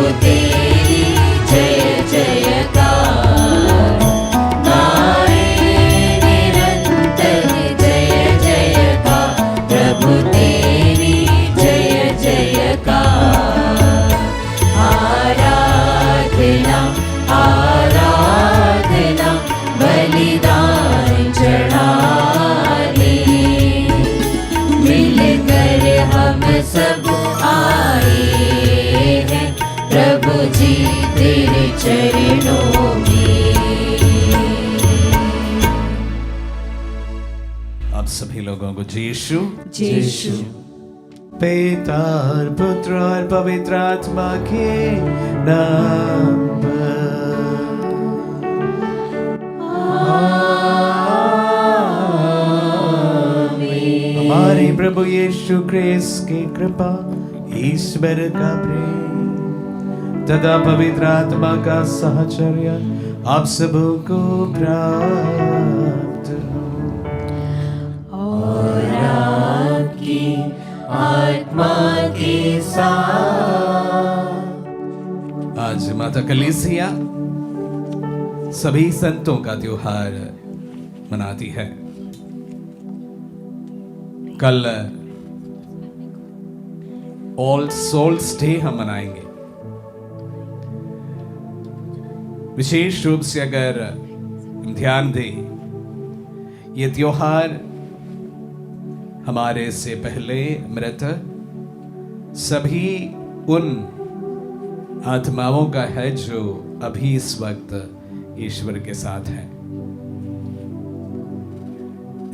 प्रभु तेरी जय जयकार, गाए निरंतर जय जयकार, प्रभु तेरी जय जयकार। आराधना आराधना बलिदान चढ़ाने, मिलकर हम सब आए हैं प्रभु जी तेरे चरणों में। आप सभी लोगों को यीशु यीशु पिता और पुत्र और पवित्र आत्मा के नाम पर। हमारे प्रभु यीशु क्रिस्त की कृपा, ईश्वर का प्रेम तथा पवित्र आत्मा का साहचर्य आप सबों को प्राप्त हो। और आपकी आत्मा के साथ। आज माता कलीसिया सभी संतों का त्योहार मनाती है। कल ऑल सोल्स डे हम मनाएंगे। विशेष रूप से अगर ध्यान दें, ये त्योहार हमारे से पहले मृत सभी उन आत्माओं का है जो अभी इस वक्त ईश्वर के साथ हैं।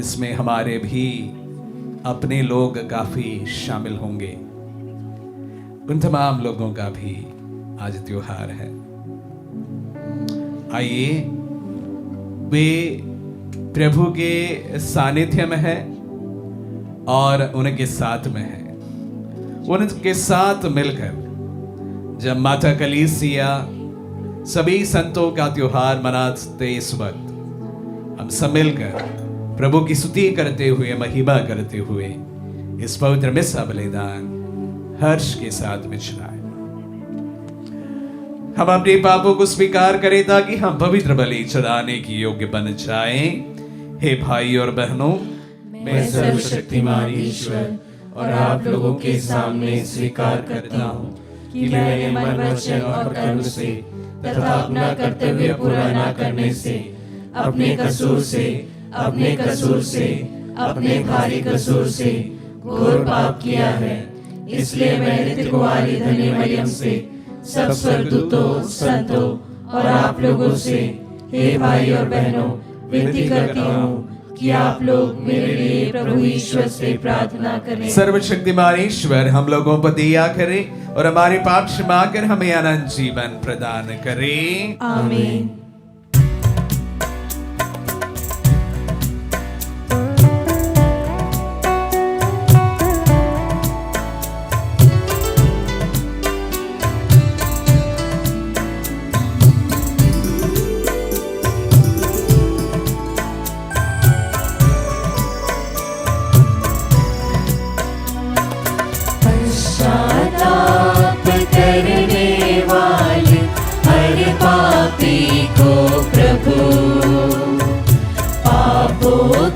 इसमें हमारे भी अपने लोग काफी शामिल होंगे। उन तमाम लोगों का भी आज त्योहार है। आइए वे प्रभु के सानिध्य में है और उनके साथ में है। उनके साथ मिलकर जब माता कलीसिया सभी संतों का त्योहार मनाते इस वक्त हम सब मिलकर प्रभु की स्तुति करते हुए, महिमा करते हुए इस पवित्र मिसा बलिदान हर्ष के साथ मिचलाएं। हम अपने पापों को स्वीकार करें ताकि हम पवित्र बलि चढ़ाने की योग्य बन जाएं। हे भाई और बहनों, मैं सर्वशक्तिमान ईश्वर और आप लोगों के सामने स्वीकार करता हूँ कि मैंने मन, वचन और कर्म से तथा अपना कर्तव्य पूरा न करने से, अपने कसूर से, अपने भारी कसूर से घोर पाप किया है। इसलिए मैं नित्य कुंवारी धन्य मरियम से, सब स्वर्गदूतों, संतों और आप लोगों से, हे भाई और बहनों, विनती करता हूँ कि आप लोग मेरे लिए प्रभु ईश्वर से प्रार्थना करें। सर्वशक्तिमान ईश्वर हम लोगों पर दया करे और हमारे पाप क्षमा कर हमें अनंत जीवन प्रदान करे। आमीन।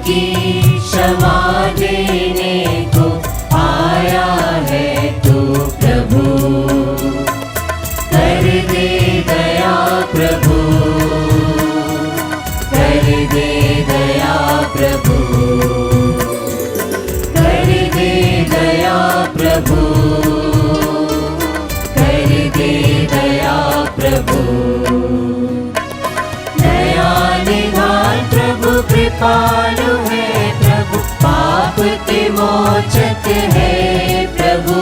की क्षमा देने को आया है तू प्रभु, कर दे दया प्रभु, कर दे दया प्रभु, कर दे दया प्रभु, कर दे दया प्रभु। दया निधान प्रभु कृपालु है प्रभु, पाप के मोचक है प्रभु,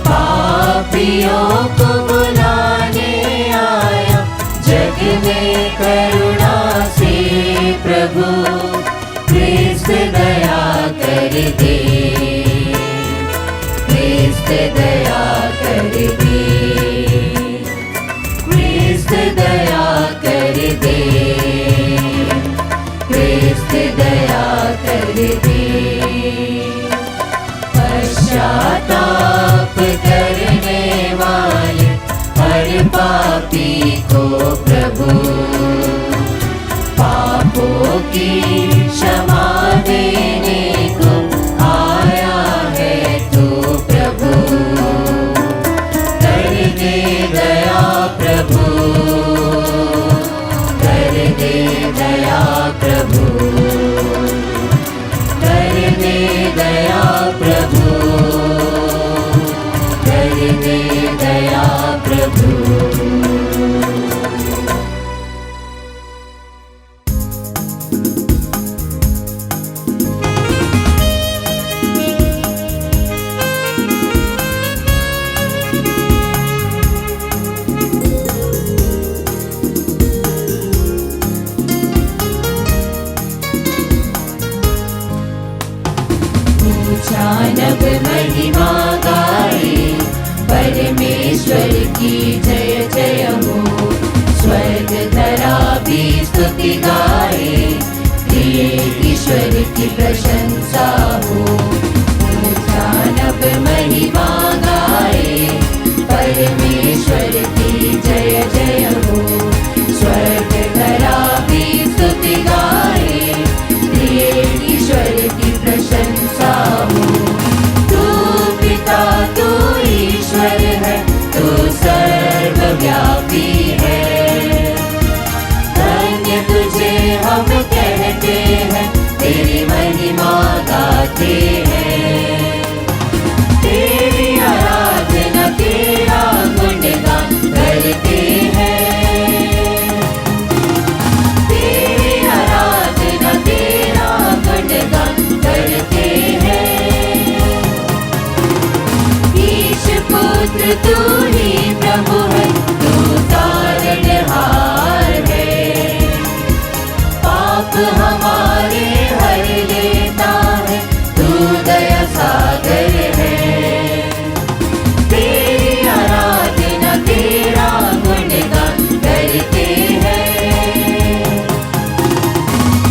पापियों को बुलाने आया जग में करुणा से प्रभु, क्रिस्त दया कर दे, क्रिस्त दया कर दे, क्रिस्त दया कर दे, क्रिस्त दया कर दे। पश्चाताप करने वाले दे दया प्रभु। ऊंचानब महिमा गाए, परमेश्वर की जय जय हो। स्वर्ग धरा भी स्तुति गाए, प्रिय ईश्वर की प्रशंसा हो। ऊंचानब महिमा गाए, परमेश्वर की जय जय हो। स्वर्ग धरा भी स्तुति गाए, प्रिय ईश्वर की प्रशंसा हो। तू पिता तू ईश्वर है, तू सर्वव्यापी है। धन्य तुझे हम कहते हैं, तेरी महिमा गाते हैं। तेरी आराधना तेरा गुणगान करते हैं। तेरी आराधना तेरा गुणगान करते हैं। ईश पुत्र तू ही प्रभु है, तू तारणहार है। पाप हमारे हर लेता है, तू दया सागर है। तेरी आराधना तेरा गुणगान करते हैं।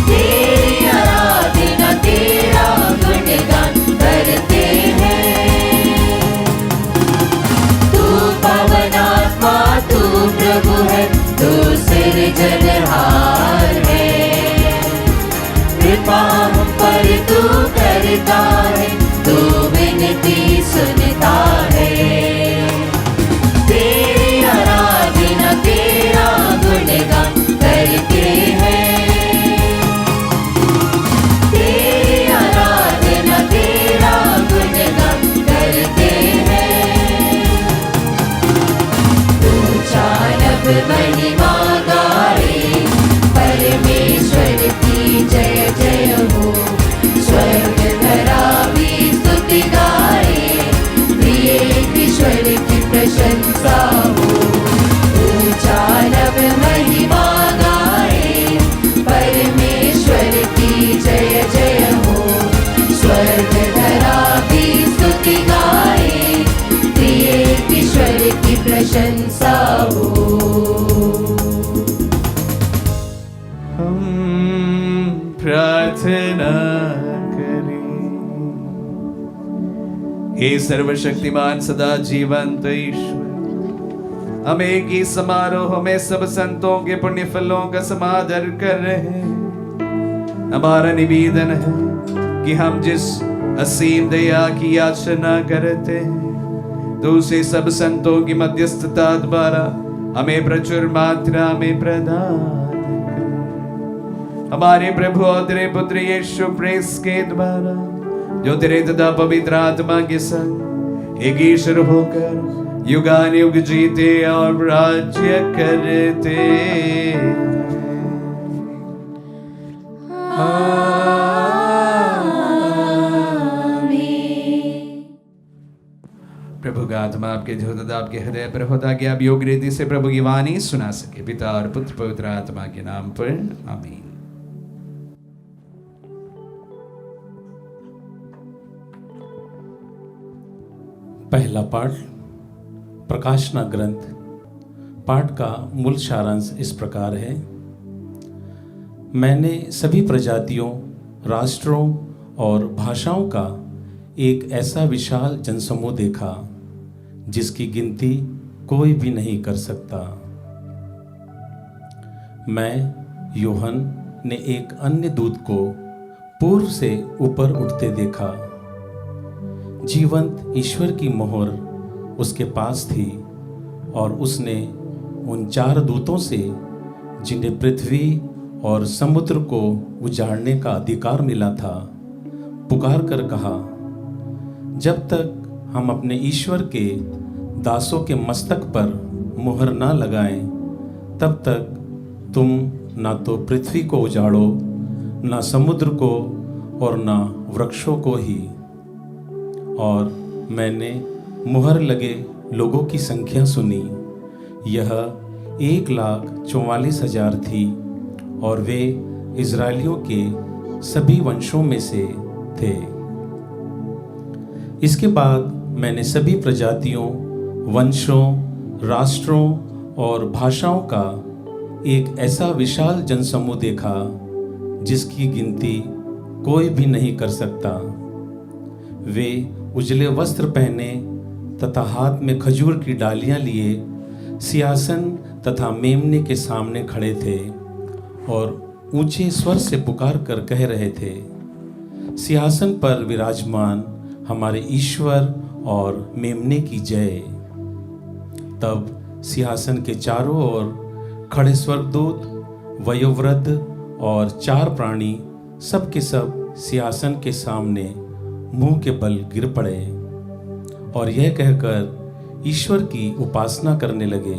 तेरी आराधना तेरा गुणगान करते हैं। तू पवनात्मा तू प्रभु है, तू सृजनहार है। कृपा हम पर तू करता है, तू विनती सुनता है। तेरी आराधना तेरा गुणगान करते हैं। तेरी आराधना तेरा गुणगान करते हैं। ऊंचानब महिमा गाए, परमेश्वर की जय जय हो। स्वर्ग धरा भी स्तुति गाए, प्रिय ईश्वर की प्रशंसा हो। ऊंचानब महिमा गाए, परमेश्वर की जय जय हो। स्वर्ग धरा भी स्तुति गाए, प्रिय ईश्वर की प्रशंसा हो। हम प्रार्थना करें। हे सर्वशक्तिमान सदा जीवंत ईश्वर, हम एक ही समारोह में सब संतों के पुण्य फलों का समादर कर रहे हैं। हमारा निवेदन है कि हम जिस असीम दया की याचना करते हैं, तो उसे सब संतों की मध्यस्थता द्वारा हमें प्रचुर मात्रा में प्रदान कर। हमारे प्रभु और तेरे पुत्र यीशु क्रिस्त के द्वारा, जो तेरे तथा पवित्र आत्मा के संग एक ईश्वर होकर युगान युग जीते और राज्य करते हैं। प्रभु का आत्मा आपके जो तथा आपके हृदय पर होता कि आप योग्य रीति से प्रभु की वाणी सुना सके। पिता और पुत्र पवित्र आत्मा के नाम पर आमीन। पहला पाठ प्रकाशना ग्रंथ। पाठ का मूल सारांश इस प्रकार है। मैंने सभी प्रजातियों, राष्ट्रों और भाषाओं का एक ऐसा विशाल जनसमूह देखा जिसकी गिनती कोई भी नहीं कर सकता। मैं यूहन ने एक अन्य दूत को पूर्व से ऊपर उठते देखा। जीवंत ईश्वर की मोहर उसके पास थी और उसने उन 4 दूतों से, जिन्हें पृथ्वी और समुद्र को उजाड़ने का अधिकार मिला था, पुकार कर कहा, जब तक हम अपने ईश्वर के दासों के मस्तक पर मुहर ना लगाएं, तब तक तुम ना तो पृथ्वी को उजाड़ो, ना समुद्र को और ना वृक्षों को ही। और मैंने मुहर लगे लोगों की संख्या सुनी, यह 1,44,000 थी और वे इज़राइलियों के सभी वंशों में से थे। इसके बाद मैंने सभी प्रजातियों, वंशों, राष्ट्रों और भाषाओं का एक ऐसा विशाल जनसमूह देखा जिसकी गिनती कोई भी नहीं कर सकता। वे उजले वस्त्र पहने तथा हाथ में खजूर की डालियां लिए सिंहासन तथा मेमने के सामने खड़े थे और ऊंचे स्वर से पुकार कर कह रहे थे, सिंहासन पर विराजमान हमारे ईश्वर और मेमने की जय। तब सिंहासन के चारों ओर खड़े स्वर्गदूत, वयोवृद्ध और 4 प्राणी सब के सब सिंहासन के सामने मुंह के बल गिर पड़े और यह कहकर ईश्वर की उपासना करने लगे,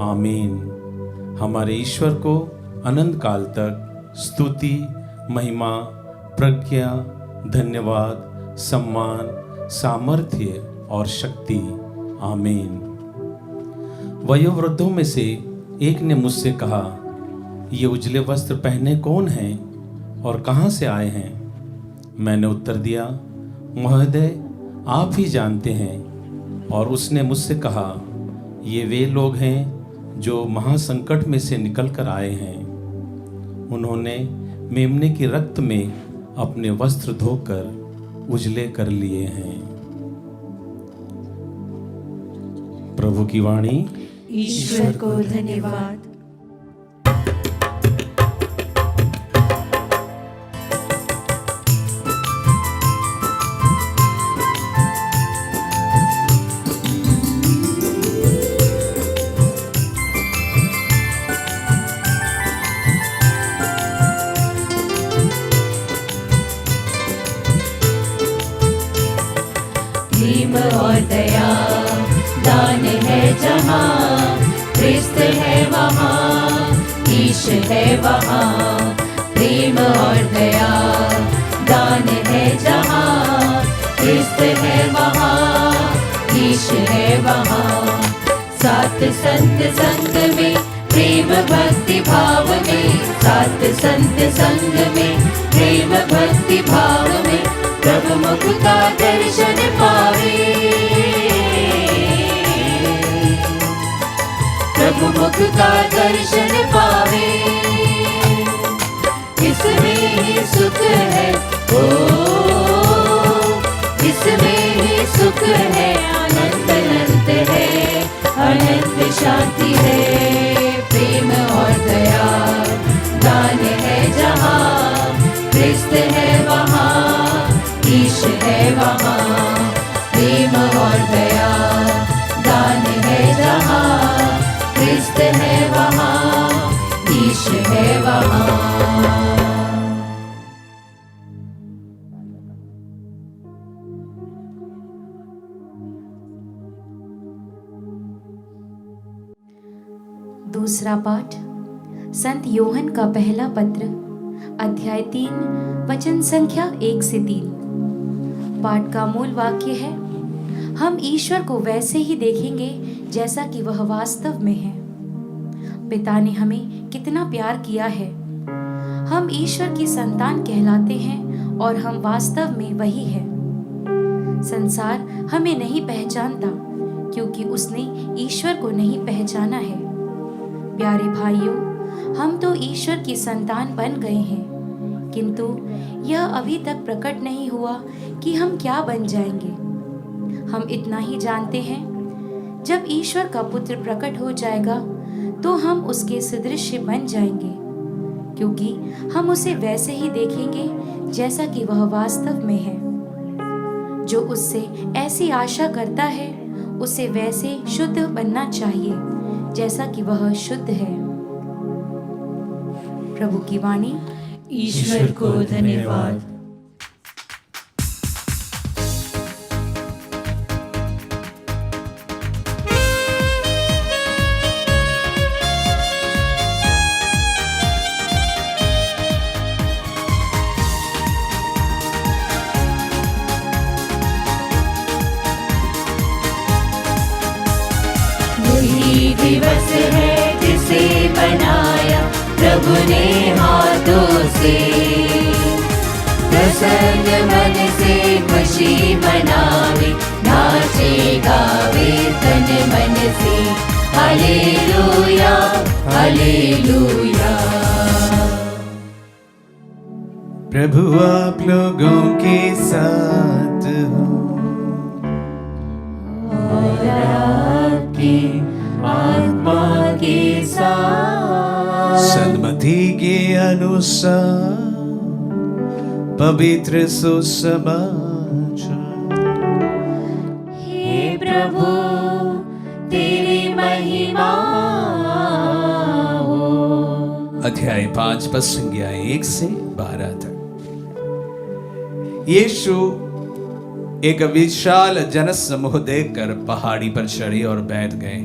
आमीन। हमारे ईश्वर को अनंत काल तक स्तुति, महिमा, प्रज्ञा, धन्यवाद, सम्मान, सामर्थ्य और शक्ति, आमीन। वयोवृद्धों में से एक ने मुझसे कहा, ये उजले वस्त्र पहने कौन हैं और कहाँ से आए हैं? मैंने उत्तर दिया, महोदय आप ही जानते हैं। और उसने मुझसे कहा, ये वे लोग हैं जो महासंकट में से निकल कर आए हैं। उन्होंने मेमने के रक्त में अपने वस्त्र धोकर उजले कर लिए हैं। प्रभु की वाणी। ईश्वर को धन्यवाद। प्रेम और दया दान है जहाँ, क्रिस्त है वहाँ, ईश है वहाँ। प्रेम और दया दान है जहाँ, क्रिस्त है वहाँ, ईश है वहाँ। सात संत संग में प्रेम भक्ति भाव में, सात संत संग में प्रेम भक्ति भाव में, प्रभु मुख का दर्शन पावे, प्रभु मुख का दर्शन पावे। इसमें ही सुख है, ओ इसमें ही सुख है, आनंद अनंत है, अनंत शांति है। प्रेम और दया दान है जहाँ, क्रिस्त है वहाँ, ईश है वहाँ। प्रेम और दया दान है जहाँ, क्रिस्त है वहाँ, ईश है वहाँ। दूसरा पाठ संत योहन का पहला पत्र, अध्याय 3, वचन संख्या 1 से 3। पाठ का मूल वाक्य है, हम ईश्वर को वैसे ही देखेंगे जैसा कि वह वास्तव में है। पिता ने हमें कितना प्यार किया है। हम ईश्वर की संतान कहलाते हैं और हम वास्तव में वही है। संसार हमें नहीं पहचानता क्योंकि उसने ईश्वर को नहीं पहचाना है। प्यारे भाइयों, हम तो ईश्वर की संतान बन गए हैं, किंतु यह अभी तक प्रकट नहीं हुआ कि हम क्या बन जाएंगे। हम इतना ही जानते हैं, जब ईश्वर का पुत्र प्रकट हो जाएगा तो हम उसके सदृश बन जाएंगे, क्योंकि हम उसे वैसे ही देखेंगे जैसा कि वह वास्तव में है। जो उससे ऐसी आशा करता है उसे वैसे शुद्ध बनना चाहिए जैसा कि वह शुद्ध है। प्रभु की वाणी। ईश्वर को धन्यवाद। दिवस है जिसे मनाया प्रभु ने हाथों से। प्रसन्न मन से खुशी मनावे, नाचे गावे तन मन से। Hallelujah hallelujah. प्रभु आप लोगों के साथ हो, और आपकी आत्मा के साथ। सन्मति के अनुसार पवित्र सुसमाचार। हे प्रभु तेरी महिमा हो। अध्याय 5 पद संज्ञा 1 से 12 तक। यीशु एक विशाल जनसमूह देखकर पहाड़ी पर चढ़े और बैठ गए।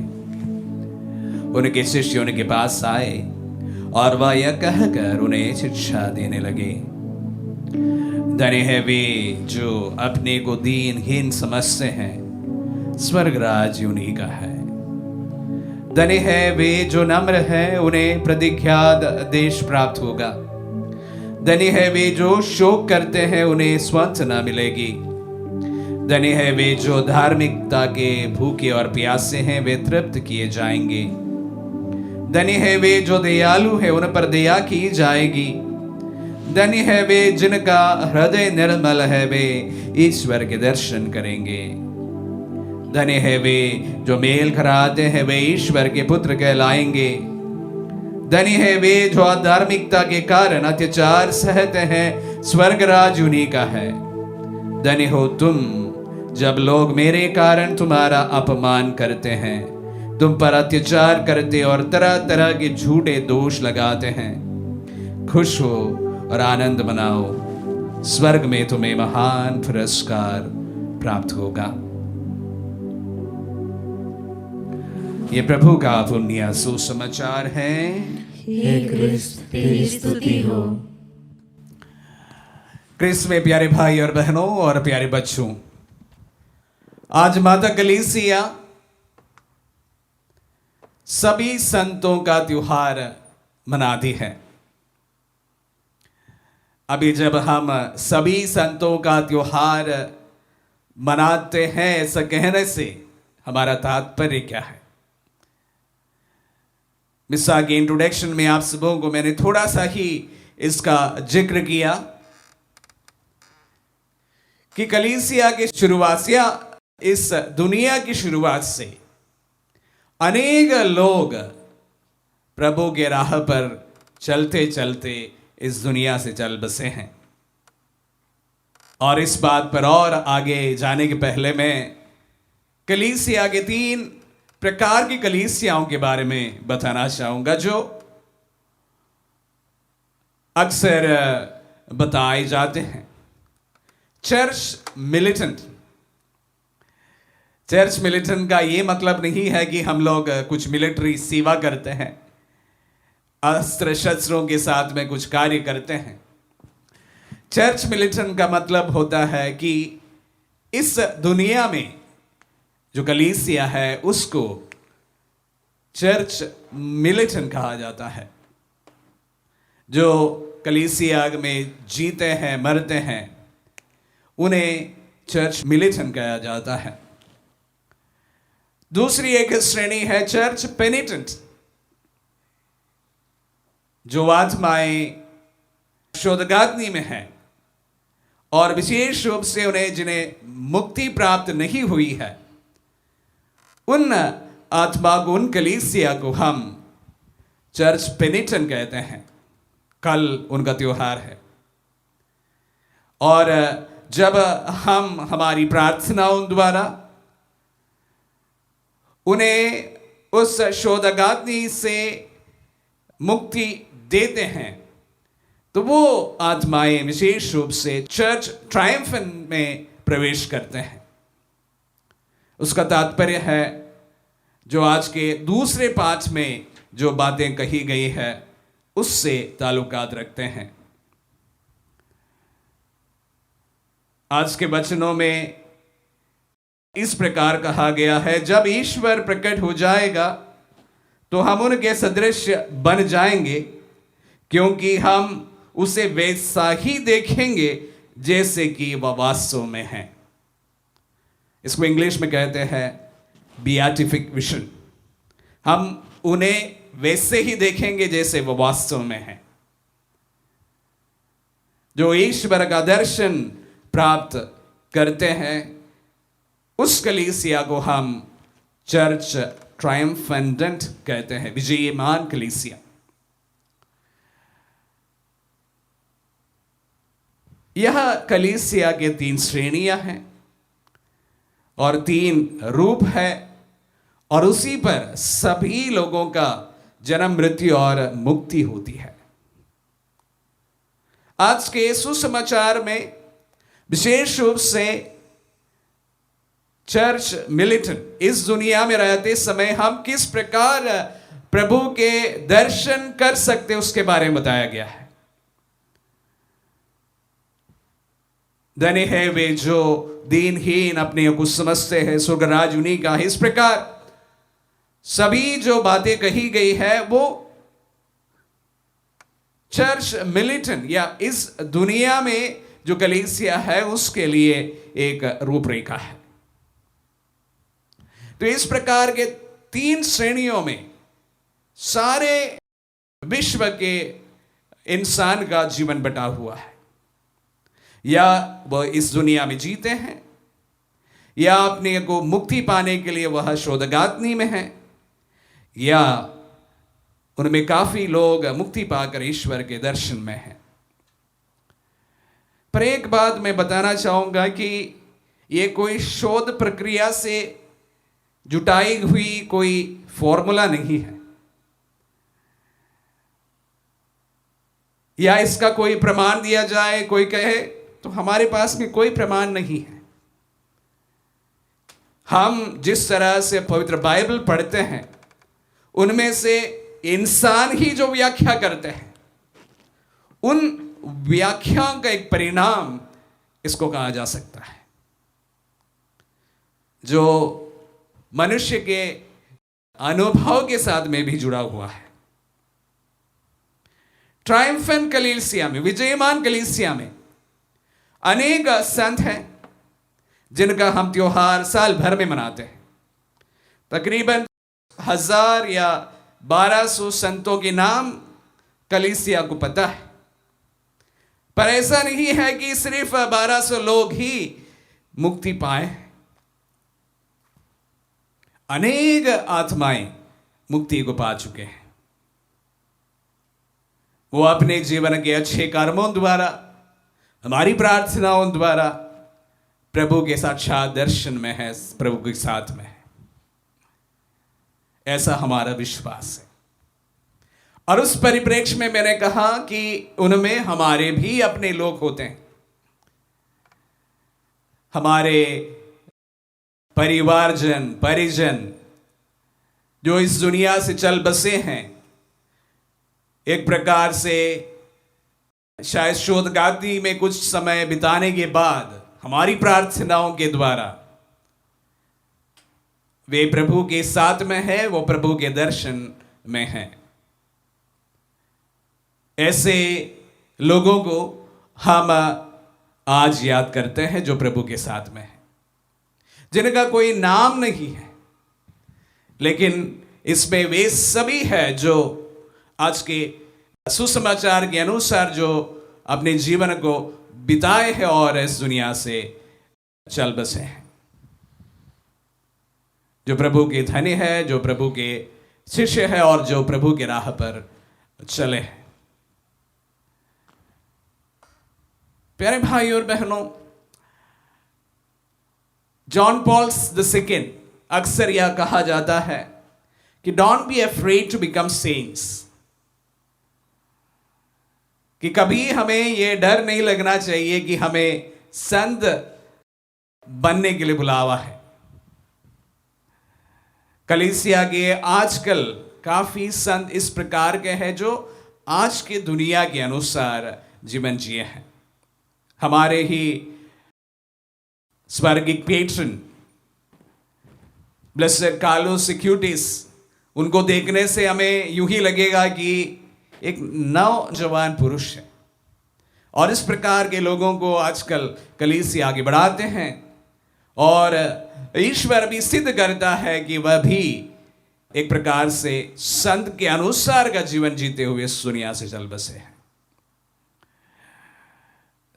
उनके शिष्य उनके पास आए और वह यह कहकर उन्हें शिक्षा देने लगे, धन्य है वे जो अपने को दीनहीन समझते हैं, स्वर्ग राज्य उन्हीं का है। धन्य है वे जो नम्र हैं, उन्हें प्रतिज्ञात देश प्राप्त होगा। धन्य है वे जो शोक करते हैं, उन्हें सांत्वना मिलेगी। धन्य है वे जो धार्मिकता के भूखे और प्यासे हैं, वे तृप्त किए जाएंगे। धन्य है वे जो दयालु हैं, उन पर दया की जाएगी। धन्य है वे जिनका हृदय निर्मल है, वे ईश्वर के दर्शन करेंगे। धन्य है वे जो मेल कराते हैं, वे ईश्वर के पुत्र कहलाएंगे। धन्य है वे जो अधार्मिकता के कारण अत्याचार सहते हैं, स्वर्ग राज उन्हीं का है। धन्य हो तुम जब लोग मेरे कारण तुम्हारा अपमान करते हैं, तुम पर अत्याचार करते और तरह तरह के झूठे दोष लगाते हैं। खुश हो और आनंद मनाओ, स्वर्ग में तुम्हें महान पुरस्कार प्राप्त होगा। ये प्रभु का पुण्य सुसमाचार है। हे क्रिस्त तेरी स्तुति हो। क्रिस्त में प्यारे भाई और बहनों और प्यारे बच्चों, आज माता कलीसिया सभी संतों का त्योहार मनाती है। अभी जब हम सभी संतों का त्योहार मनाते हैं, ऐसा कहने से हमारा तात्पर्य क्या है? मिसा के इंट्रोडक्शन में आप सबों को मैंने थोड़ा सा ही इसका जिक्र किया कि कलीसिया की शुरुआत या इस दुनिया की शुरुआत से अनेक लोग प्रभु के राह पर चलते चलते इस दुनिया से चल बसे हैं। और इस बात पर और आगे जाने के पहले मैं कलीसिया के 3 प्रकार की कलीसियाओं के बारे में बताना चाहूंगा, जो अक्सर बताए जाते हैं। Church militant. चर्च मिलिटेंट का ये मतलब नहीं है कि हम लोग कुछ मिलिट्री सेवा करते हैं, अस्त्र शस्त्रों के साथ में कुछ कार्य करते हैं। चर्च मिलिटेंट का मतलब होता है कि इस दुनिया में जो कलीसिया है उसको चर्च मिलिटेंट कहा जाता है। जो कलीसिया में जीते हैं, मरते हैं, उन्हें चर्च मिलिटेंट कहा जाता है। दूसरी एक श्रेणी है चर्च पेनिटेंट, जो आत्माएं शोधगाग्नि में है और विशेष रूप से उन्हें जिन्हें मुक्ति प्राप्त नहीं हुई है, उन आत्मा को, उन कलीसिया को हम चर्च पेनिटेंट कहते हैं। कल उनका त्योहार है और जब हम हमारी प्रार्थनाओं द्वारा उन्हें उस शोधगाग्नि से मुक्ति देते हैं, तो वो आत्माएं विशेष रूप से चर्च ट्रायम्फेंट में प्रवेश करते हैं। उसका तात्पर्य है जो आज के दूसरे पाठ में जो बातें कही गई है उससे ताल्लुकात रखते हैं। आज के वचनों में इस प्रकार कहा गया है, जब ईश्वर प्रकट हो जाएगा तो हम उनके सदृश बन जाएंगे, क्योंकि हम उसे वैसा ही देखेंगे जैसे कि वह वास्तव में है। इसको इंग्लिश में कहते हैं बियाटिफिक विजन। हम उन्हें वैसे ही देखेंगे जैसे वह वास्तव में है। जो ईश्वर का दर्शन प्राप्त करते हैं, उस कलीसिया को हम चर्च ट्रायम्फेंडेंट कहते हैं, विजयमान कलीसिया। यह कलीसिया के 3 श्रेणियां हैं और 3 रूप है, और उसी पर सभी लोगों का जन्म, मृत्यु और मुक्ति होती है। आज के सुसमाचार में विशेष रूप से चर्च मिलिटेंट इस दुनिया में रहते समय हम किस प्रकार प्रभु के दर्शन कर सकते उसके बारे में बताया गया है। धन्य है वे जो दीनहीन अपने को समझते हैं, स्वर्गराज उन्हीं का है। इस प्रकार सभी जो बातें कही गई है वो चर्च मिलिटेंट या इस दुनिया में जो कलीसिया है उसके लिए एक रूपरेखा है। तो इस प्रकार के 3 श्रेणियों में सारे विश्व के इंसान का जीवन बटा हुआ है। या वह इस दुनिया में जीते हैं, या अपने को मुक्ति पाने के लिए वह शोधगात्नी में है, या उनमें काफी लोग मुक्ति पाकर ईश्वर के दर्शन में हैं। पर एक बात मैं बताना चाहूंगा कि यह कोई शोध प्रक्रिया से जुटाई हुई कोई फॉर्मूला नहीं है, या इसका कोई प्रमाण दिया जाए, कोई कहे तो हमारे पास में कोई प्रमाण नहीं है। हम जिस तरह से पवित्र बाइबल पढ़ते हैं उनमें से इंसान ही जो व्याख्या करते हैं, उन व्याख्याओं का एक परिणाम इसको कहा जा सकता है, जो मनुष्य के अनुभव के साथ में भी जुड़ा हुआ है। ट्रायम्फेंट कलीसिया में, विजयमान कलीसिया में अनेक संत हैं जिनका हम त्योहार साल भर में मनाते हैं। तकरीबन 1000 या 1200 संतों के नाम कलीसिया को पता है। पर ऐसा नहीं है कि सिर्फ 1200 लोग ही मुक्ति पाए। अनेक आत्माएं मुक्ति को पा चुके हैं। वो अपने जीवन के अच्छे कर्मों द्वारा, हमारी प्रार्थनाओं द्वारा प्रभु के साक्षात दर्शन में है, प्रभु के साथ में है। ऐसा हमारा विश्वास है। और उस परिप्रेक्ष्य में मैंने कहा कि उनमें हमारे भी अपने लोग होते हैं, हमारे परिवारजन, परिजन जो इस दुनिया से चल बसे हैं। एक प्रकार से शायद शोधगाती में कुछ समय बिताने के बाद हमारी प्रार्थनाओं के द्वारा वे प्रभु के साथ में है, वो प्रभु के दर्शन में है। ऐसे लोगों को हम आज याद करते हैं जो प्रभु के साथ में है, जिनका कोई नाम नहीं है, लेकिन इसमें वे सभी है जो आज के सुसमाचार के अनुसार जो अपने जीवन को बिताए हैं और इस दुनिया से चल बसे हैं, जो प्रभु के धन्य है, जो प्रभु के शिष्य है और जो प्रभु के राह पर चले हैं। प्यारे भाई और बहनों, जॉन पॉल II अक्सर यह कहा जाता है कि don't be afraid to become saints, कि कभी हमें यह डर नहीं लगना चाहिए कि हमें संत बनने के लिए बुलावा है। कलीसिया के आजकल काफी संत इस प्रकार के हैं जो आज के दुनिया के अनुसार जीवन जिए हैं। हमारे ही स्वर्गिक पेट्रन ब्लेसेड कार्लोस एक्यूटिस उनको देखने से हमें यूं ही लगेगा कि एक नौजवान पुरुष है। और इस प्रकार के लोगों को आजकल कलीसिया आगे बढ़ाते हैं और ईश्वर भी सिद्ध करता है कि वह भी एक प्रकार से संत के अनुसार का जीवन जीते हुए इस दुनिया से चल बसे हैं।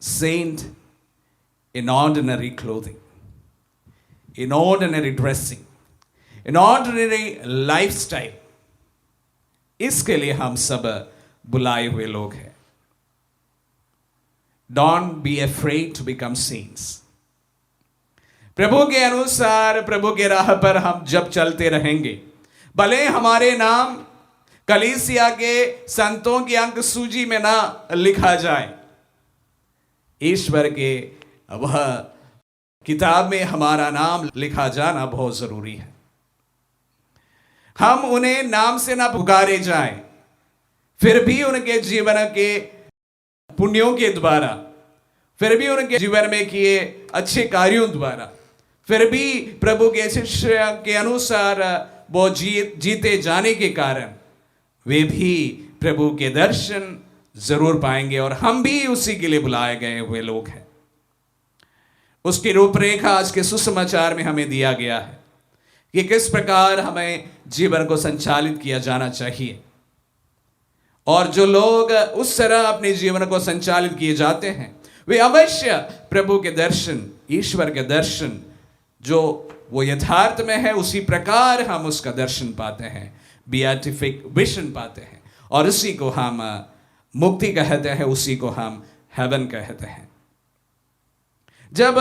Saint in ordinary clothing, in ordinary dressing, in ordinary lifestyle, इसके लिए हम सब बुलाए हुए लोग हैं। Don't be afraid to become saints. प्रभु के अनुसार, प्रभु के राह पर हम जब चलते रहेंगे, भले हमारे नाम कलीसिया के संतों की अंक सूची में ना लिखा जाए, ईश्वर के वह किताब में हमारा नाम लिखा जाना बहुत जरूरी है। हम उन्हें नाम से ना पुकारे जाएं, फिर भी उनके जीवन के पुण्यों के द्वारा, फिर भी उनके जीवन में किए अच्छे कार्यों द्वारा, फिर भी प्रभु के शिष्य के अनुसार वो जीते जाने के कारण वे भी प्रभु के दर्शन जरूर पाएंगे। और हम भी उसी के लिए बुलाए गए हुए लोग हैं। उसकी रूपरेखा आज के सुसमाचार में हमें दिया गया है कि किस प्रकार हमें जीवन को संचालित किया जाना चाहिए। और जो लोग उस तरह अपने जीवन को संचालित किए जाते हैं, वे अवश्य प्रभु के दर्शन, ईश्वर के दर्शन जो वो यथार्थ में है, उसी प्रकार हम उसका दर्शन पाते हैं, बियाटिफिक विजन पाते हैं। और उसी को हम मुक्ति कहते हैं, उसी को हम हेवन कहते हैं। जब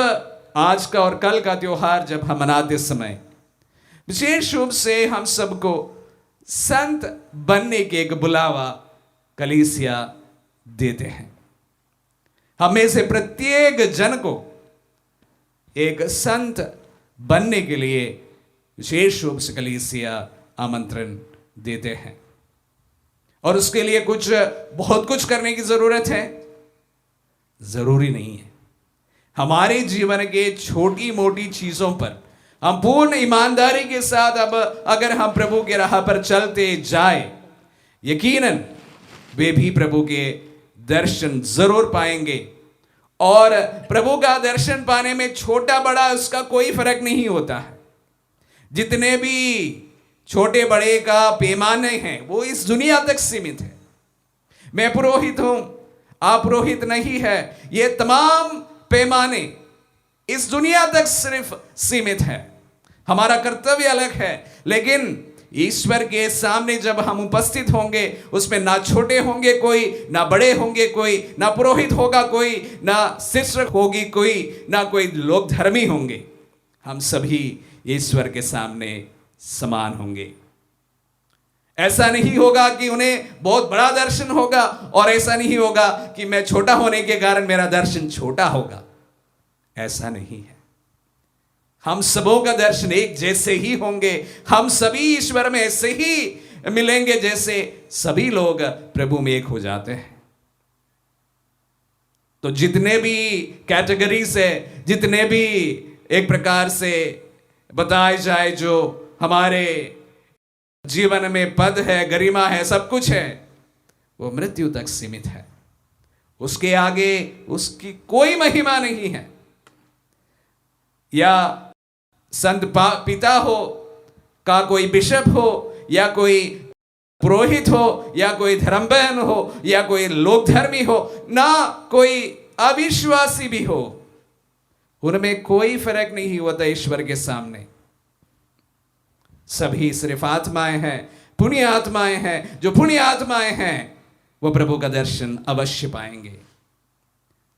आज का और कल का त्योहार जब हम मनाते समय विशेष रूप से हम सबको संत बनने के एक बुलावा कलीसिया देते हैं। हमें से प्रत्येक जन को एक संत बनने के लिए विशेष रूप से कलीसिया आमंत्रण देते हैं। और उसके लिए बहुत कुछ करने की जरूरत है, जरूरी नहीं है। हमारे जीवन के छोटी मोटी चीजों पर हम पूर्ण ईमानदारी के साथ अब अगर हम प्रभु के राह पर चलते जाए, यकीनन वे भी प्रभु के दर्शन जरूर पाएंगे। और प्रभु का दर्शन पाने में छोटा बड़ा उसका कोई फर्क नहीं होता है। जितने भी छोटे बड़े का पैमाने हैं वो इस दुनिया तक सीमित है। मैं पुरोहित हूं, आप पुरोहित नहीं है, ये तमाम पैमाने इस दुनिया तक सिर्फ सीमित है। हमारा कर्तव्य अलग है, लेकिन ईश्वर के सामने जब हम उपस्थित होंगे, उसमें ना छोटे होंगे कोई, ना बड़े होंगे कोई, ना पुरोहित होगा कोई, ना शिष्य होगी कोई, ना कोई लोग धर्मी होंगे। हम सभी ईश्वर के सामने समान होंगे। ऐसा नहीं होगा कि उन्हें बहुत बड़ा दर्शन होगा, और ऐसा नहीं होगा कि मैं छोटा होने के कारण मेरा दर्शन छोटा होगा। ऐसा नहीं है। हम सबों का दर्शन एक जैसे ही होंगे। हम सभी ईश्वर में ऐसे ही मिलेंगे जैसे सभी लोग प्रभु में एक हो जाते हैं। तो जितने भी कैटेगरी से, जितने भी एक प्रकार से बताए जाए जो हमारे जीवन में पद है, गरिमा है, सब कुछ है, वो मृत्यु तक सीमित है। उसके आगे उसकी कोई महिमा नहीं है। या संत पिता हो, का कोई बिशप हो, या कोई पुरोहित हो, या कोई धर्मबहन हो, या कोई लोक धर्मी हो, ना कोई अविश्वासी भी हो, उनमें कोई फर्क नहीं होता ईश्वर के सामने। सभी सिर्फ आत्माएं हैं, पुण्य आत्माएं हैं। जो पुण्य आत्माएं हैं वो प्रभु का दर्शन अवश्य पाएंगे।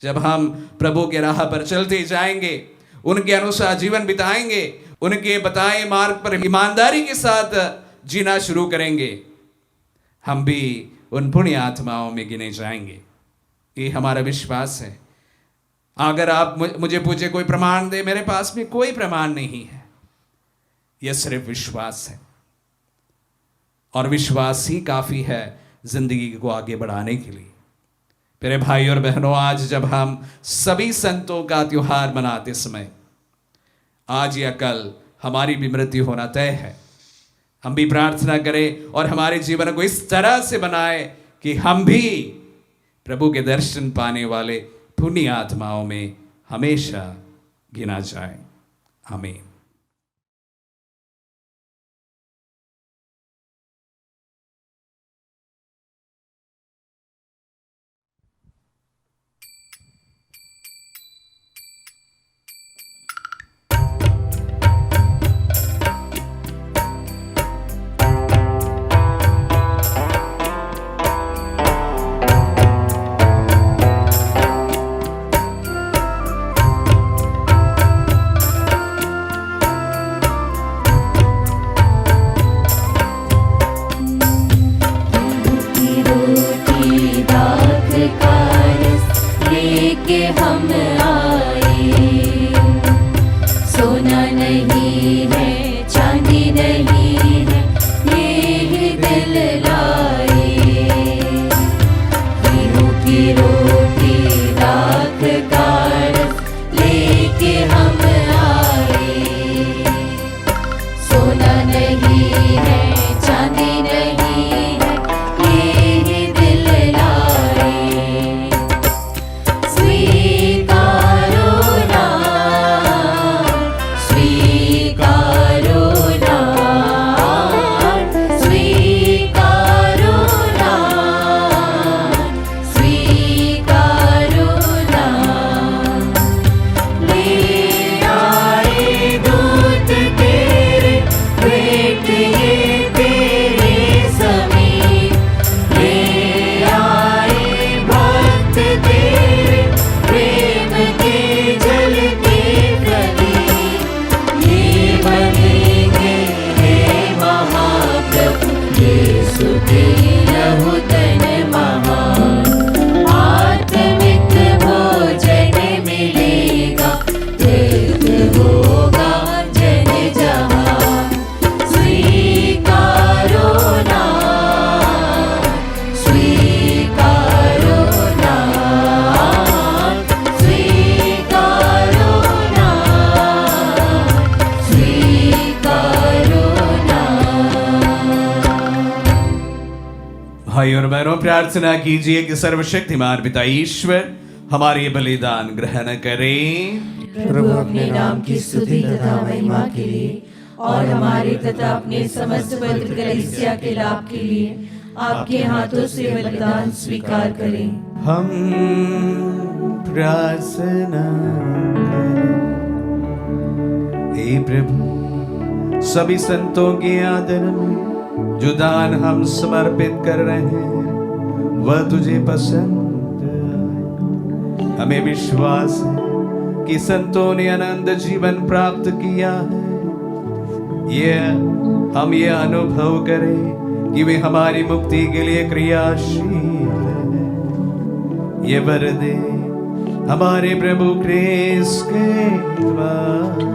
जब हम प्रभु के राह पर चलते जाएंगे, उनके अनुसार जीवन बिताएंगे, उनके बताए मार्ग पर ईमानदारी के साथ जीना शुरू करेंगे, हम भी उन पुण्य आत्माओं में गिने जाएंगे। ये हमारा विश्वास है। अगर आप मुझे पूछे कोई प्रमाण दे, मेरे पास में कोई प्रमाण नहीं है। यह सिर्फ विश्वास है, और विश्वास ही काफी है जिंदगी को आगे बढ़ाने के लिए। मेरे भाई और बहनों, आज जब हम सभी संतों का त्योहार मनाते समय, आज या कल हमारी भी मृत्यु होना तय है। हम भी प्रार्थना करें और हमारे जीवन को इस तरह से बनाए कि हम भी प्रभु के दर्शन पाने वाले पुण्य आत्माओं में हमेशा गिना जाए। आमीन। लेके हम आए, सोना नहीं है चांदी नहीं है, ये दिल लाए। गेहूं की रोटी राख का रस लेके हम आए, सोना नहीं है चांदी नहीं है, ये दिल लाए। स्वीकारो ना, स्वीकारो ना, स्वीकारो ना, स्वीकारो ना। ले आए दूत तेरे, भेंट ये तेरे समीप, ले आए भक्त तेरे, प्रेम के जल के प्रदीप। ये बनेंगे हे महाप्रभु, यीशु के लहू तन महान। आत्मिक भोजन मिलेगा, तीर्थ होगा जन जहां। स्वीकारो ना, स्वीकारो ना, स्वीकारो ना, स्वीकारो ना। भाई और बहनों, प्रार्थना कीजिए कि सर्वशक्तिमान पिता ईश्वर हमारे ये बलिदान ग्रहण करें। प्रभु अपने नाम की स्तुति तथा महिमा के लिए और हमारे तथा अपने समस्त पवित्र कलीसिया के लाभ के लिए आपके हाथों से बलिदान स्वीकार करें। हम प्रार्थना करें। हे प्रभु, सभी संतों के आदर में जो दान हम समर्पित कर रहे हैं वह तुझे पसंद आए। हमें विश्वास है कि संतों ने अनंत जीवन प्राप्त किया है। हम ये अनुभव करें कि वे हमारी मुक्ति के लिए क्रियाशील है। ये वर दे हमारे प्रभु क्रिस्त के द्वारा।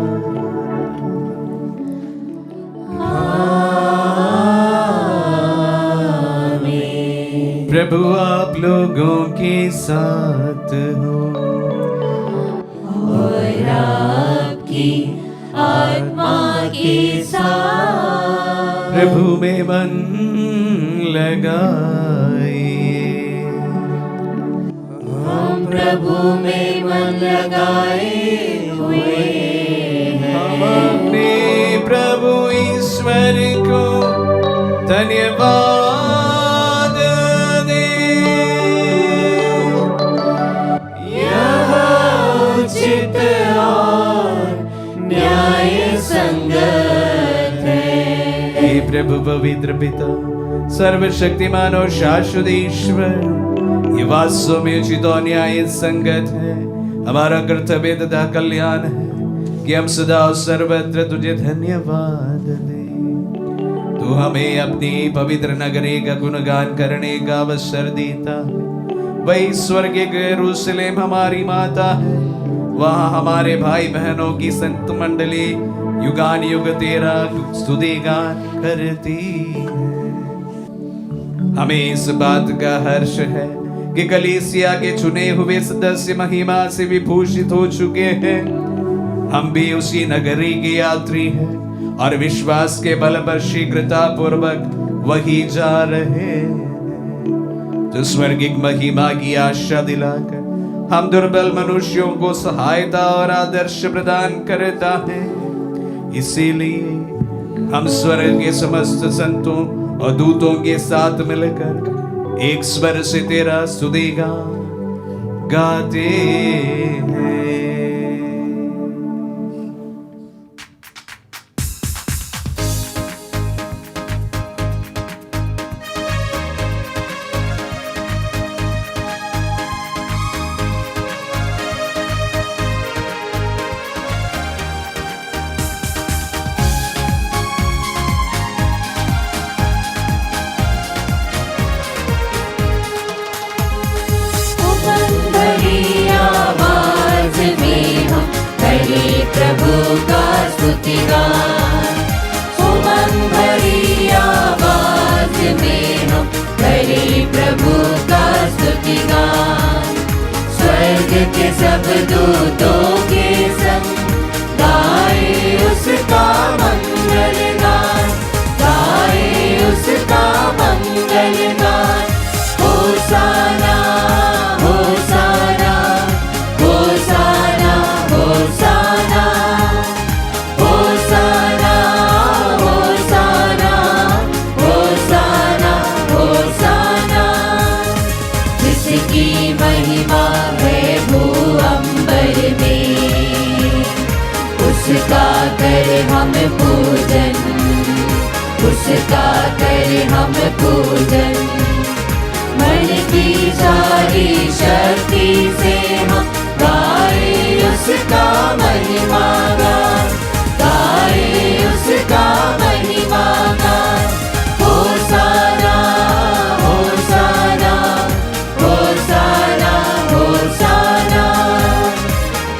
प्रभु आप लोगों के साथ हो और आपकी आत्मा के साथ। प्रभु में मन लगाए। हम प्रभु में मन लगाए हुए हैं। हम अपने प्रभु ईश्वर को धन्यवाद उचित और न्याय संगत है। हे प्रभु पवित्र पिता, सर्वशक्तिमान और शाश्वत ईश्वर, ये वास्तव में उचित और न्याय संगत है। हमारा कर्तव्य तथा कल्याण है कि हम सदा और सर्वत्र तुझे धन्यवाद दें। तू हमें अपनी पवित्र नगरी का गुणगान करने का अवसर देता है। वही स्वर्ग के यरूशलेम हमारी माता है। वहाँ हमारे भाई बहनों की संत मंडली युगान युग तेरा स्तुति गान करती है। हमें इस बात का हर्ष है कि कलीसिया के चुने हुए सदस्य महिमा से विभूषित हो चुके हैं। हम भी उसी नगरी के यात्री हैं और विश्वास के बल पर शीघ्रता पूर्वक वही जा रहे हैं जो स्वर्गिक महिमा की आशा दिलाकर हम दुर्बल मनुष्यों को सहायता और आदर्श प्रदान करता है। इसीलिए हम स्वर्ग के समस्त संतों और दूतों के साथ मिलकर एक स्वर से तेरा स्तुति गाते हैं। प्रभु का स्तुतिगान, सुमन भरी आवाज में हम करें प्रभु का स्तुतिगान। स्वर्ग के सब दूतों के संग गाए उसका मंगल गान, गाए उसका मंगल गान। होसाना होसाना होसाना होसाना होसाना होसाना होसाना होसाना। जिसकी महिमा है भूअंबर में, उसका कर हम पूजन, उसका कर हम पूजन। मन की सारी शक्ति से हम गाए उसका महिमा गान, गाए उसका महिमा गान। होसाना होसाना होसाना होसाना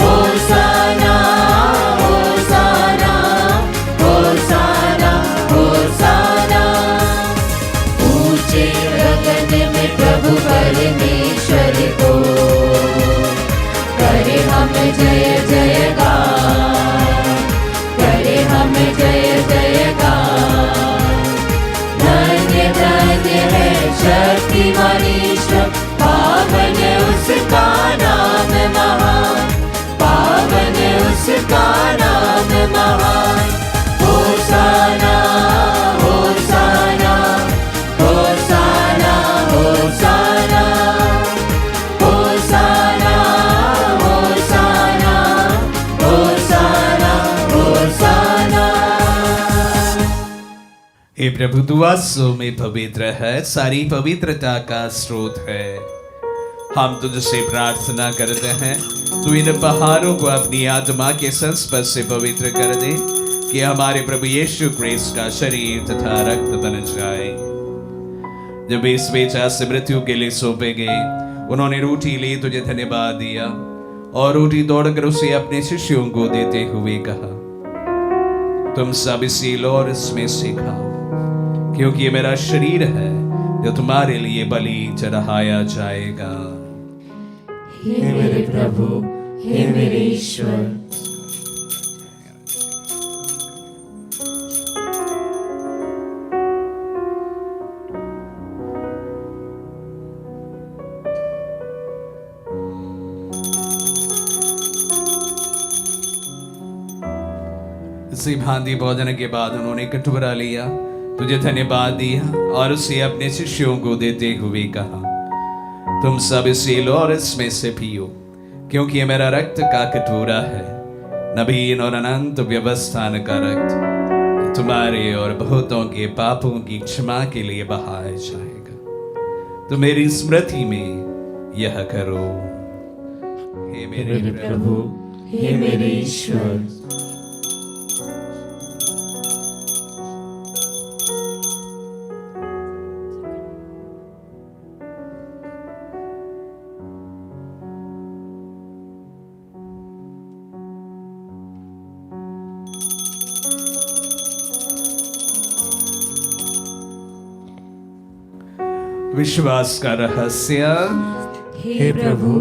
होसाना होसाना होसाना होसाना। ऊंचे गगन में प्रभु परमेश्वर को करे हम जय जयकार, करे हम जय जयकार। धन्य धन्य है शक्तिमान ईश्वर, पावन उसका नाम महान, पावन उसका नाम महान। होसाना होसाना होसाना होसाना होसाना होसाना होसाना होसाना। हे प्रभु तू वास्तव में पवित्र है, सारी पवित्रता का स्रोत है। हम तुझसे प्रार्थना करते हैं तू इन पहाड़ों को अपनी आत्मा के संस्पर्श से पवित्र कर दे कि हमारे प्रभु यीशु क्रिस्त का शरीर तथा रक्त बन जाए। जब इस बेचा से मृत्यु के लिए सौंपे गए, उन्होंने रोटी ली, तुझे धन्यवाद दिया और रोटी तोड़कर उसे अपने शिष्यों को देते हुए कहा, तुम सब इसे लो और इसमें से खाओ, क्योंकि ये मेरा शरीर है जो तुम्हारे लिए बलि चढ़ाया जाएगा। हे मेरे प्रभु, हे मेरे ईश्वर। इसी भांति भोजन के बाद उन्होंने कटोरा लिया, तुझे धन्यवाद दिया और उसे अपने शिष्यों को देते हुए कहा, तुम सब इसे लो और इसमें से पियो, क्योंकि ये मेरा रक्त का कटोरा है, नवीन और अनंत व्यवस्थान का रक्त, तुम्हारे और बहुतों के पापों की क्षमा के लिए बहाया जाएगा। तो मेरी स्मृति में यह करो। हे मेरे प्रभु, हे मेरे ईश्वर। विश्वास का रहस्य। हे प्रभु,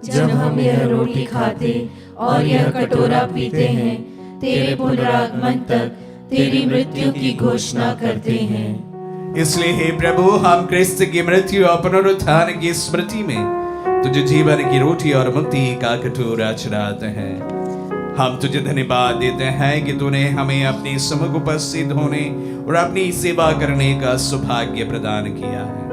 जब हम यह रोटी खाते और यह कटोरा पीते हैं, तेरे पुनरागमन तक तेरी मृत्यु की घोषणा करते हैं। इसलिए हे प्रभु, हम क्रिस्त की मृत्यु और पुनरुत्थान की स्मृति में तुझे जीवन की रोटी और मुक्ति का कटोरा चढ़ाते हैं। हम तुझे धन्यवाद देते हैं कि तूने हमें अपनी सम्मुख उपस्थित होने और अपनी सेवा करने का सौभाग्य प्रदान किया है।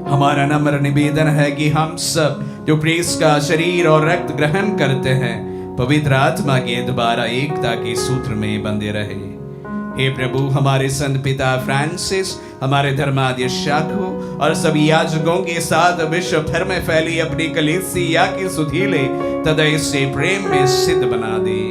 हमारा नम्र निवेदन है कि हम सब जो क्रिस्त का शरीर और रक्त ग्रहण करते हैं, पवित्र आत्मा के द्वारा एकता के सूत्र में बंधे रहे। हे प्रभु, हमारे संत पिता फ्रांसिस, हमारे धर्माध्यक्षों और सभी याजकों के साथ विश्व भर में फैली अपनी कलीसिया की सुधीले तथा इससे प्रेम में सिद्ध बना दे।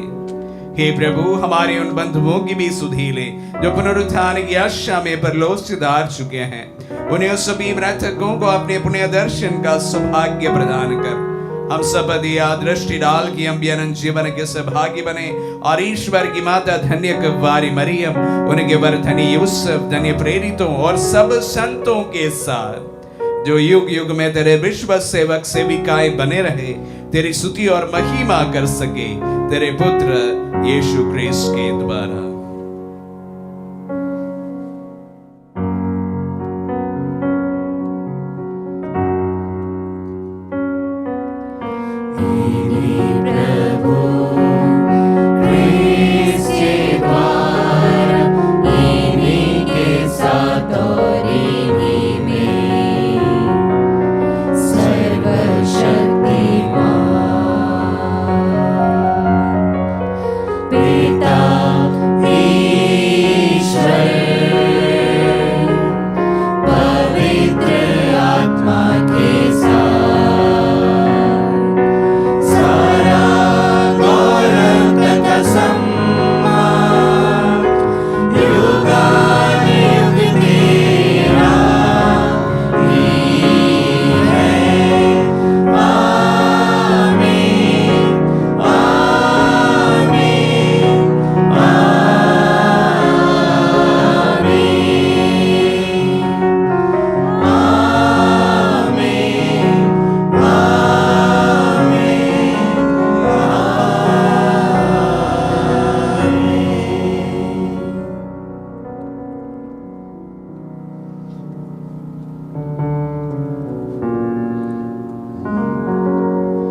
हे प्रभु, हमारे उन बंधुओं की भी सुधीले जो पुनरुत्थान की आशा में परलोक सिधार चुके हैं, उन्हें सभी मृतकों को अपने पुण्य दर्शन का सौभाग्य प्रदान कर हम सब दिया दृष्टि डाल की हम भी अनंत जीवन के सहभागी बने और ईश्वर की माता धन्य कुंवारी मरियम, उनके वर धन्य यूसुफ, धन्य प्रेरितों और सब संतों के साथ जो युग युग में तेरे विश्व सेवक सेविकाएं बने रहे, तेरी स्तुति और महिमा कर सके तेरे पुत्र यीशु क्रिस्त के द्वारा।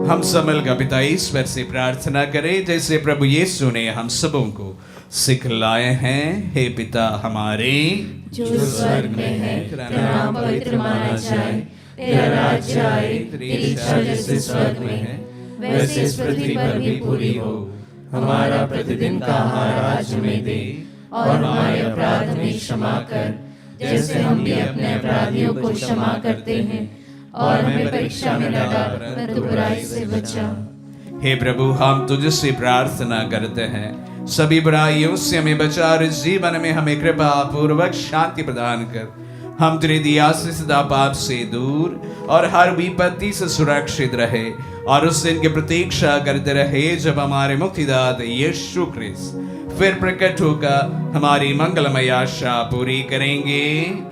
हम सब मिलकर पिता ईश्वर से प्रार्थना करें जैसे प्रभु यीशु ने हम सबों को सिखलाए हैं। हे पिता हमारे जो स्वर्ग में है, तेरा नाम पवित्र माना जाए, तेरा राज्य आए, तेरी इच्छा जैसे स्वर्ग में है वैसे इस पृथ्वी पर भी पूरी हो। हमारा प्रतिदिन का आहार आज हमें दे और हमारे अपराध हमें क्षमा कर जैसे हम भी अपने अपराधियों को क्षमा करते हैं, और हमें परीक्षा में न डाल परंतु बुराई से बचा। हे प्रभु, हम तुझसे प्रार्थना करते हैं सभी बुराइयों से हमें बचा और इस जीवन में हमें कृपा पूर्वक शांति प्रदान कर। हम तेरे दिया से सदा पाप से दूर और हर विपत्ति से सुरक्षित रहे और उस दिन की प्रतीक्षा करते रहे जब हमारे मुक्तिदाता यीशु क्रिस्त फिर प्रकट होकर हमारी मंगलमय आशा पूरी करेंगे।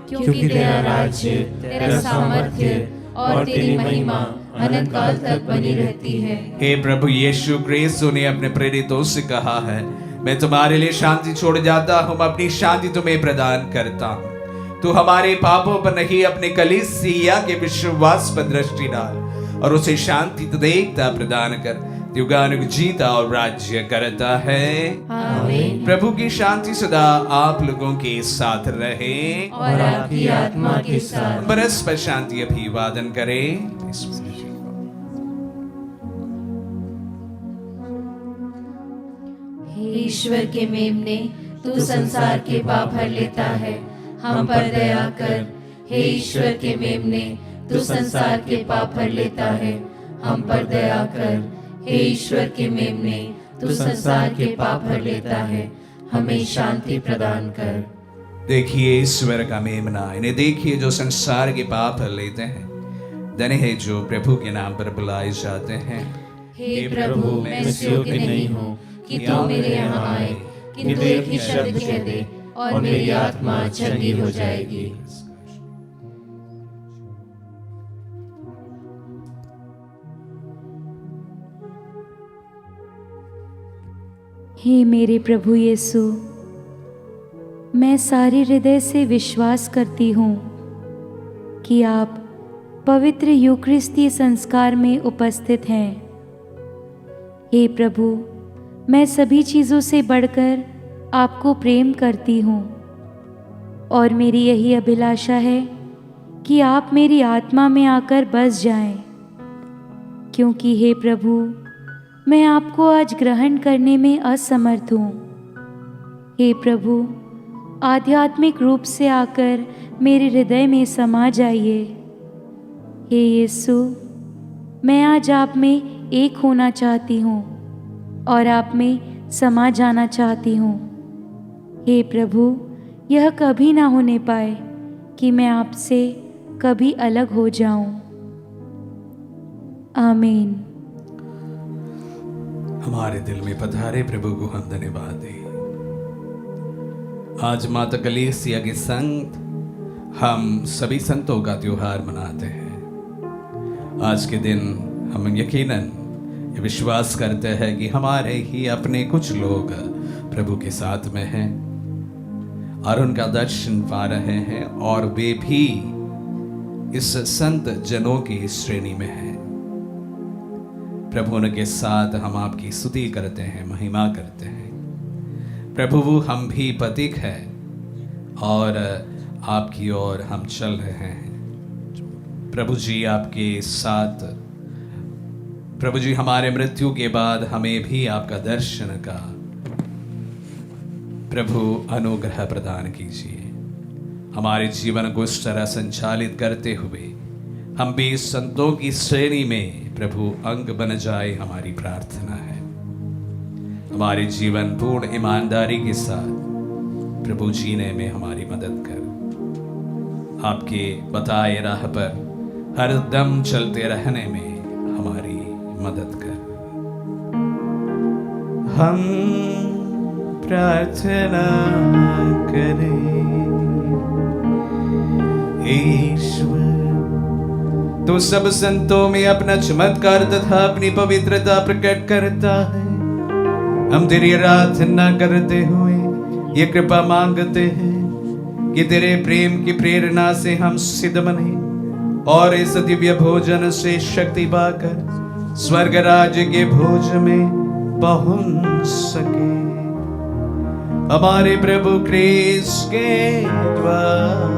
क्योंकि तेरा राज्य, तेरा सामर्थ्य और तेरी महिमा अनंत काल तक बनी रहती है। हे प्रभु यीशु क्रिस्त ने अपने प्रेरितों से कहा है, मैं तुम्हारे लिए शांति छोड़ जाता हूँ, अपनी शांति तुम्हें प्रदान करता हूँ। तू हमारे पापों पर नहीं अपने कलीसिया के विश्वास पर दृष्टि डाल और उसे शांति तथा एकता प्रदान कर। युगानुग जीता और राज्य करता है। आमीन। प्रभु की शांति सदा आप लोगों के साथ रहे और आपकी आत्मा के साथ। परस्पर शांति अभिवादन करें। हे ईश्वर के मेमने, तू संसार के पाप हर लेता है, हम पर दया कर। हे ईश्वर के मेमने, तू संसार के पाप हर लेता है, हम पर दया कर। हे ईश्वर के मेमने, तू संसार के पाप हर लेता है, हमें शांति प्रदान कर। देखिए ईश्वर का मेमना, इन्हें देखिए जो संसार के पाप हर लेते हैं। धन्य है जो प्रभु के नाम पर बुलाए जाते हैं। हे प्रभु, मैं इस योग्य नहीं हूँ कि तू मेरे यहाँ आए, किंतु एक ही शब्द कह दे और मेरी आत्मा चंगी हो जाएगी। हे मेरे प्रभु यीशु, मैं सारे हृदय से विश्वास करती हूँ कि आप पवित्र यूकरिस्ती संस्कार में उपस्थित हैं। हे प्रभु, मैं सभी चीज़ों से बढ़कर आपको प्रेम करती हूँ और मेरी यही अभिलाषा है कि आप मेरी आत्मा में आकर बस जाएं, क्योंकि हे प्रभु, मैं आपको आज ग्रहण करने में असमर्थ हूँ। हे प्रभु, आध्यात्मिक रूप से आकर मेरे हृदय में समा जाइए। हे यीशु, मैं आज आप में एक होना चाहती हूँ और आप में समा जाना चाहती हूँ। हे प्रभु, यह कभी ना होने पाए कि मैं आपसे कभी अलग हो जाऊं। आमीन। हमारे दिल में पधारे प्रभु को हम धन्यवाद दें। आज माता कलीसिया के संग हम सभी संतों का त्योहार मनाते हैं। आज के दिन हम यकीनन ये विश्वास करते हैं कि हमारे ही अपने कुछ लोग प्रभु के साथ में हैं और उनका दर्शन पा रहे हैं, और वे भी इस संत जनों की श्रेणी में हैं। प्रभु उनके साथ हम आपकी स्तुति करते हैं, महिमा करते हैं। प्रभु, हम भी प्रतीक है और आपकी ओर हम चल रहे हैं। प्रभु जी आपके साथ, प्रभु जी हमारे मृत्यु के बाद हमें भी आपका दर्शन का प्रभु अनुग्रह प्रदान कीजिए। हमारे जीवन को इस तरह संचालित करते हुए हम भी संतों की श्रेणी में प्रभु अंग बन जाए, हमारी प्रार्थना है। हमारे जीवन पूर्ण ईमानदारी के साथ प्रभु जीने में हमारी मदद कर, आपके बताए राह पर हर दम चलते रहने में हमारी मदद कर। हम प्रार्थना करें। ईश्वर, तो सब संतों में अपना चमत्कार तथा अपनी पवित्रता प्रकट करता है। हम तेरी आराधना करते हुए ये कृपा मांगते हैं कि तेरे प्रेम की प्रेरणा से हम सिद्ध बने और इस दिव्य भोजन से शक्ति पाकर स्वर्ग राज्य के भोज में पहुंच सके। हमारे प्रभु क्रिस्त के द्वारा।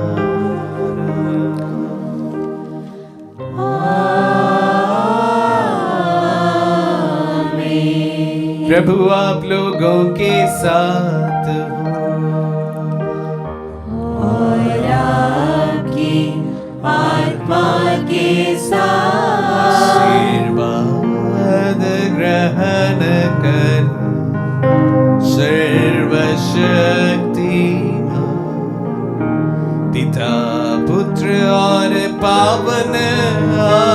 प्रभु आप लोगों के साथ हो और आपकी आत्मा के साथ। आशीर्वाद ग्रहण कर सर्वशक्तिमान पिता, पुत्र और पावन आत्मा।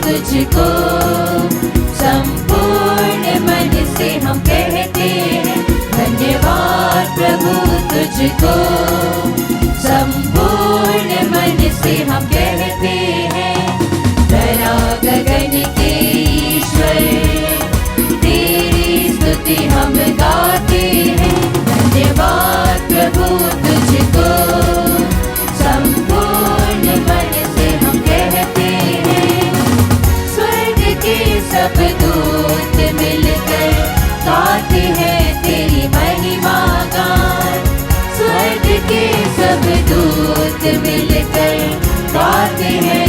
तुझको संपूर्ण मन से हम कहते हैं धन्यवाद प्रभु, तुझको संपूर्ण मन से हम कहते हैं। धरा गगन के ईश्वर तेरी स्तुति हम गाते हैं। धन्यवाद प्रभु, तुझको संपूर्ण मन से हम कहते हैं। सब दूत मिलकर गाते हैं तेरी महिमा गान। स्वर्ग के सब दूत दूत मिलकर गाते हैं